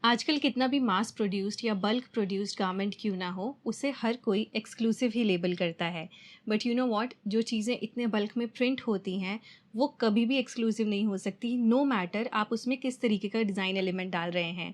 आजकल कितना भी मास प्रोड्यूस्ड या बल्क प्रोड्यूस्ड गारमेंट क्यों ना हो, उसे हर कोई एक्सक्लूसिव ही लेबल करता है। बट यू नो व्हाट, जो चीज़ें इतने बल्क में प्रिंट होती हैं वो कभी भी एक्सक्लूसिव नहीं हो सकती, नो मैटर आप उसमें किस तरीके का डिज़ाइन एलिमेंट डाल रहे हैं।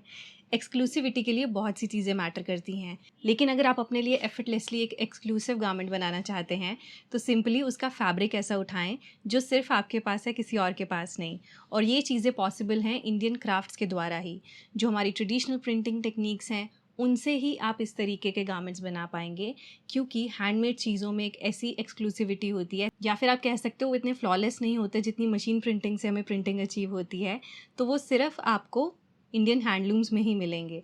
एक्सक्लूसिविटी के लिए बहुत सी चीज़ें मैटर करती हैं, लेकिन अगर आप अपने लिए एफर्टलेसली एक एक्सक्लूसिव गारमेंट बनाना चाहते हैं तो सिंपली उसका फैब्रिक ऐसा उठाएं जो सिर्फ आपके पास है, किसी और के पास नहीं। और ये चीज़ें पॉसिबल हैं इंडियन क्राफ्ट्स के द्वारा ही। जो हमारी ट्रेडिशनल प्रिंटिंग टेक्निक्स हैं उनसे ही आप इस तरीके के गारमेंट्स बना पाएंगे, क्योंकि हैंडमेड चीज़ों में एक ऐसी एक्सक्लूसिविटी होती है, या फिर आप कह सकते हो वो इतने फ्लॉलेस नहीं होते जितनी मशीन प्रिंटिंग से हमें प्रिंटिंग अचीव होती है। तो वो सिर्फ आपको इंडियन हैंडलूम्स में ही मिलेंगे।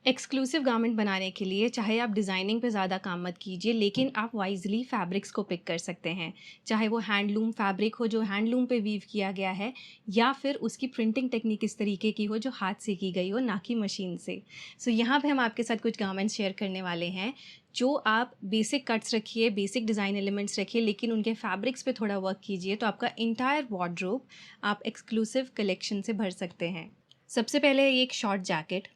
एक्सक्लूसिव गारमेंट बनाने के लिए चाहे आप डिज़ाइनिंग पे ज़्यादा काम मत कीजिए, लेकिन आप वाइजली फैब्रिक्स को पिक कर सकते हैं। चाहे वो हैंडलूम फैब्रिक हो जो हैंडलूम पे वीव किया गया है, या फिर उसकी प्रिंटिंग टेक्निक इस तरीके की हो जो हाथ से की गई हो, ना कि मशीन से। सो यहाँ पे हम आपके साथ कुछ गारमेंट्स शेयर करने वाले हैं जो आप बेसिक कट्स रखिए, बेसिक डिज़ाइन एलिमेंट्स रखिए, लेकिन उनके फैब्रिक्स पे थोड़ा वर्क कीजिए तो आपका इंटायर वार्डरोब आप एक्सक्लूसिव कलेक्शन से भर सकते हैं। सबसे पहले ये एक शॉर्ट जैकेट।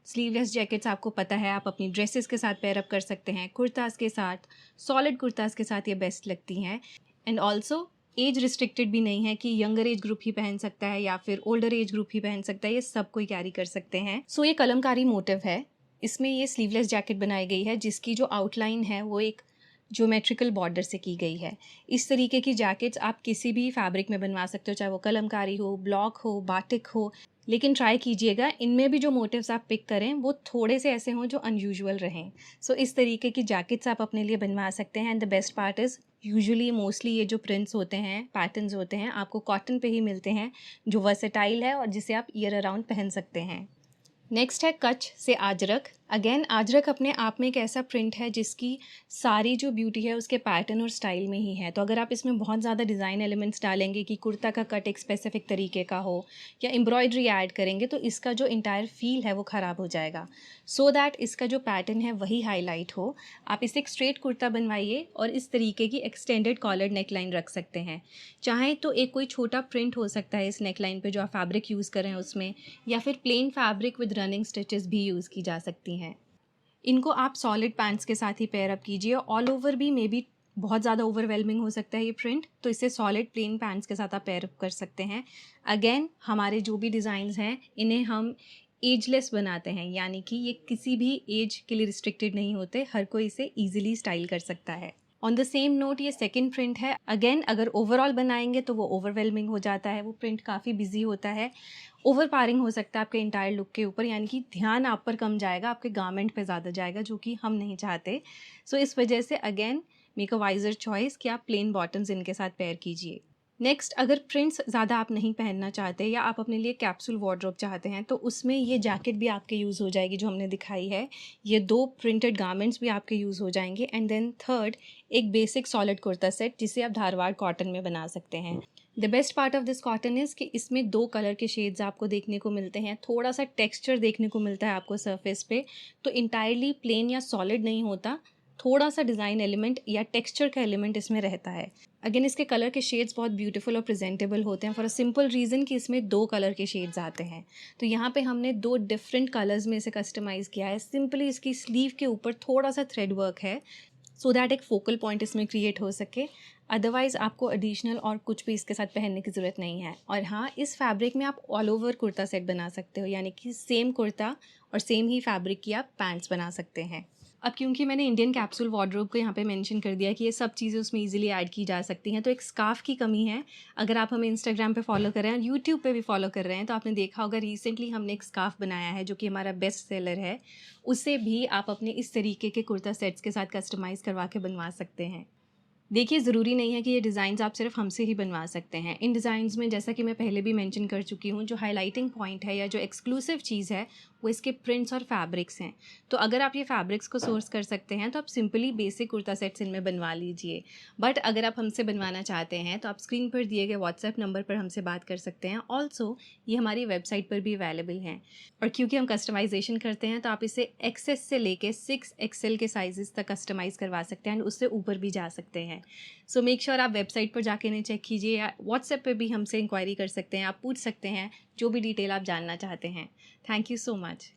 स्लीवलेस जैकेट्स आपको पता है आप अपनी ड्रेसेस के साथ पेयर अप कर सकते हैं, कुर्ताज़ के साथ, सॉलिड कुर्ताज़ के साथ ये बेस्ट लगती हैं। एंड ऑल्सो एज रिस्ट्रिक्टेड भी नहीं है कि यंगर एज ग्रुप ही पहन सकता है या फिर ओल्डर एज ग्रुप ही पहन सकता है, ये सब कोई कैरी कर सकते हैं। सो ये कलमकारी मोटिव है, इसमें ये स्लीवलेस जैकेट बनाई गई है जिसकी जो आउटलाइन है वो एक ज्योमेट्रिकल बॉर्डर से की गई है। इस तरीके की जैकेट्स आप किसी भी फैब्रिक में बनवा सकते हो, चाहे वो कलमकारी हो, ब्लॉक हो, बाटिक हो, लेकिन ट्राई कीजिएगा इनमें भी जो मोटिव्स आप पिक करें वो थोड़े से ऐसे हों जो अनयूजुअल रहें। सो इस तरीके की जैकेट्स आप अपने लिए बनवा सकते हैं। And the best part is usually mostly ये जो प्रिंट्स होते हैं, पैटर्न्स होते हैं, आपको कॉटन पे ही मिलते हैं, जो वर्सेटाइल है और जिसे आप ईयर अराउंड पहन सकते हैं। नेक्स्ट है कच्छ से आजरक। अगेन आजरक अपने आप में एक ऐसा प्रिंट है जिसकी सारी जो ब्यूटी है उसके पैटर्न और स्टाइल में ही है। तो अगर आप इसमें बहुत ज़्यादा डिज़ाइन एलिमेंट्स डालेंगे कि कुर्ता का कट एक स्पेसिफिक तरीके का हो या एम्ब्रॉयडरी ऐड करेंगे तो इसका जो इंटायर फील है वो ख़राब हो जाएगा। सो दैट इसका जो पैटर्न है वही हाईलाइट हो, आप इसे एक स्ट्रेट कुर्ता बनवाइए और इस तरीके की एक्सटेंडेड कॉलर्ड नेकलाइन रख सकते हैं। चाहें तो एक कोई छोटा प्रिंट हो सकता है इस नेकलाइन पे जो आप फैब्रिक यूज़ कर रहे हैं उसमें, या फिर plane fabric with running stitches भी यूज़ की जा सकती हैं। इनको आप सॉलिड पैंट्स के साथ ही पेयर अप कीजिए। ऑल ओवर भी मे बी बहुत ज़्यादा ओवरवेलमिंग हो सकता है ये प्रिंट, तो इसे सॉलिड प्लेन पैंट्स के साथ आप पेयर अप कर सकते हैं। अगेन हमारे जो भी डिज़ाइंस हैं इन्हें हम एजलेस बनाते हैं, यानी कि ये किसी भी एज के लिए रिस्ट्रिक्टेड नहीं होते, हर कोई इसे ईजिली स्टाइल कर सकता है। ऑन द सेम नोट ये सेकंड प्रिंट है। अगेन अगर ओवरऑल बनाएंगे तो वो ओवरवेलमिंग हो जाता है, वो प्रिंट काफ़ी बिजी होता है, ओवर पारिंग हो सकता है आपके इंटायर लुक के ऊपर, यानी कि ध्यान आप पर कम जाएगा, आपके गारमेंट पे ज़्यादा जाएगा, जो कि हम नहीं चाहते। सो इस वजह से again make a wiser choice कि आप प्लेन बॉटम्स इनके साथ पेयर कीजिए। नेक्स्ट, अगर प्रिंट्स ज़्यादा आप नहीं पहनना चाहते या आप अपने लिए कैप्सूल वार्डरोब चाहते हैं तो उसमें ये जैकेट भी आपके यूज़ हो जाएगी जो हमने दिखाई है। ये 2 प्रिंटेड गारमेंट्स भी आपके यूज़ हो जाएंगे। एंड देन थर्ड, एक बेसिक सॉलिड कुर्ता सेट जिसे आप धारवाड़ कॉटन में बना सकते हैं। The best part of this cotton is कि इसमें 2 कलर के शेड्स आपको देखने को मिलते हैं, थोड़ा सा टेक्स्चर देखने को मिलता है आपको सरफेस पे, तो इंटायरली प्लेन या सॉलिड नहीं होता, थोड़ा सा डिज़ाइन एलिमेंट या टेक्सचर का एलिमेंट इसमें रहता है। अगेन इसके कलर के शेड्स बहुत ब्यूटीफुल और प्रेजेंटेबल होते हैं फॉर अ सिंपल रीज़न कि इसमें 2 कलर के शेड्स आते हैं। तो यहाँ पे हमने 2 डिफरेंट कलर्स में इसे कस्टमाइज़ किया है। सिंपली इसकी स्लीव के ऊपर थोड़ा सा थ्रेड वर्क है सो दैट एक फोकल पॉइंट इसमें क्रिएट हो सके। अदरवाइज़ आपको एडिशनल और कुछ भी इसके साथ पहनने की ज़रूरत नहीं है। और हाँ, इस फैब्रिक में आप ऑल ओवर कुर्ता सेट बना सकते हो, यानी कि सेम कुर्ता और सेम ही फैब्रिक की आप पैंट्स बना सकते हैं। अब क्योंकि मैंने इंडियन कैप्सूल वार्डरोब को यहाँ पे मेंशन कर दिया कि ये सब चीज़ें उसमें इजीली ऐड की जा सकती हैं, तो एक स्कार्फ की कमी है। अगर आप हमें इंस्टाग्राम पे फॉलो कर रहे हैं, यूट्यूब पे भी फॉलो कर रहे हैं, तो आपने देखा होगा रिसेंटली हमने एक स्कार्फ बनाया है जो कि हमारा बेस्ट सेलर है। उसे भी आप अपने इस तरीके के कुर्ता सेट्स के साथ कस्टमाइज़ करवा के बनवा सकते हैं। देखिए, ज़रूरी नहीं है कि ये डिज़ाइंस आप सिर्फ हमसे ही बनवा सकते हैं। इन डिज़ाइंस में जैसा कि मैं पहले भी मेंशन कर चुकी हूँ, जो हाइलाइटिंग पॉइंट है या जो एक्सक्लूसिव चीज़ है वो इसके प्रिंट्स और फैब्रिक्स हैं। तो अगर आप ये फैब्रिक्स को सोर्स कर सकते हैं तो आप सिंपली बेसिक कुर्ता सेट्स इनमें बनवा लीजिए। बट अगर आप हमसे बनवाना चाहते हैं तो आप स्क्रीन पर दिए गए व्हाट्सएप नंबर पर हमसे बात कर सकते हैं। ऑल्सो ये हमारी वेबसाइट पर भी अवेलेबल हैं। और क्योंकि हम कस्टमाइजेशन करते हैं तो आप इसे एक्सेस से लेके 6XL के साइजेस तक कस्टमाइज़ करवा सकते हैं एंड उससे ऊपर भी जा सकते हैं। सो मेक श्योर आप वेबसाइट पर जाके इन्हें चेक कीजिए, या व्हाट्सएप पे भी हमसे इंक्वायरी कर सकते हैं, आप पूछ सकते हैं जो भी डिटेल आप जानना चाहते हैं। Thank you so much.